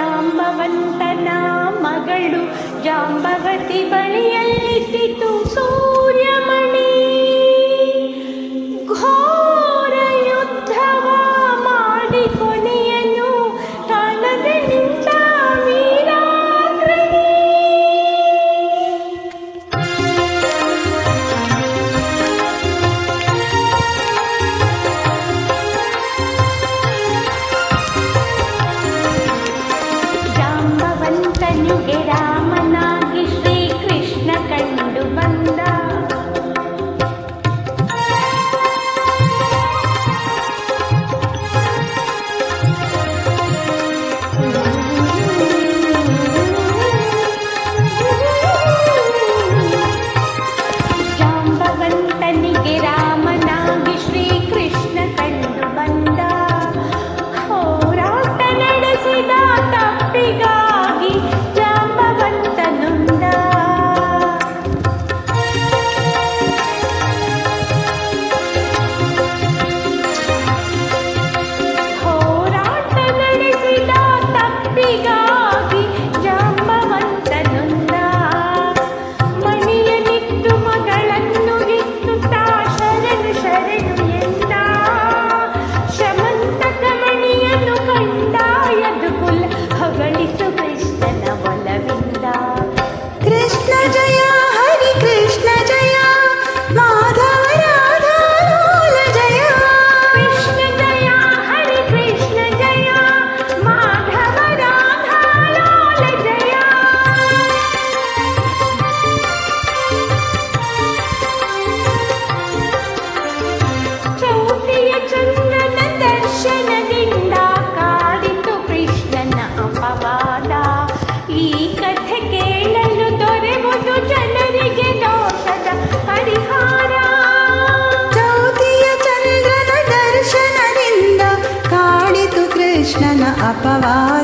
ಜಾಂಬವಂತನ ಮಗಳು ಜಾಂಬವತಿ ಬಳಿಯಲ್ಲಿದ್ದಿತು ಸೂರ್ಯಮಣಿ. ಘೋರ ಯುದ್ಧವ ಮಾಡಿ ಕೊನೆಯನು ಕಾಣದೆ ನಿಂತ ವೀರಾಗ್ರಣಿ. ಜಾಂಬವಂತನಿಗೆ ರಾಮನಾಗಿ ಶ್ರೀಕೃಷ್ಣ ಕಂಡು ಬಂದ. ಜಾಂಬವಂತನಿಗೆ ರಾಮನಾಗಿ ಶ್ರೀಕೃಷ್ಣ ಕಂಡು ಬಂದ. ಹೋರಾಟ ನಡೆಸಿದ ತಪ್ಪಿಗಾಗಿ ಜಾಂಬವಂತ ನೊಂದ. ಹೋರಾಟ ನಡೆಸಿದ ತಪ್ಪಿಗಾಗಿ ಜಾಂಬವಂತ ನೊಂದ. ಮಣಿಯನಿಟ್ಟು ಮಗಳನ್ನು ಇತ್ತುತ್ತ ಶರಣು ಶರಣು ಎಂದ. ಶಮಂತಕ ಮಣಿಯನ್ನು ಕಂಡಾಯದು ಕುಲ ಹೊಗಳಿತು ಕೃಷ್ಣನ ಒಲವಿಂದ. ಕೃಷ್ಣ ಜಯ ಹರಿ ಕೃಷ್ಣ ಜಯ ಮಾಧವ ರಾಧಾ ಲೋಲ ಜಯ. ಕೃಷ್ಣ ಜಯ ಹರಿ ಕೃಷ್ಣ ಜಯ ಮಾಧವ ರಾಧಾ ಲೋಲ ಜಯ. ಚೌತಿಯ ಚಂದ್ರನ ದರ್ಶನದಿಂದ ಕಾಡಿತು ಕೃಷ್ಣನ ಅಪವಾದ. ಈ ಕಥೆ ಕೇಳಲು ದೊರೆವುದು ಜನರಿಗೆ ದೋಷದ ಪರಿಹಾರ. ಚೌತಿಯ ಚಂದ್ರನ ದರ್ಶನದಿಂದ ಕಾಡಿತು ಕೃಷ್ಣನ ಅಪವಾದ.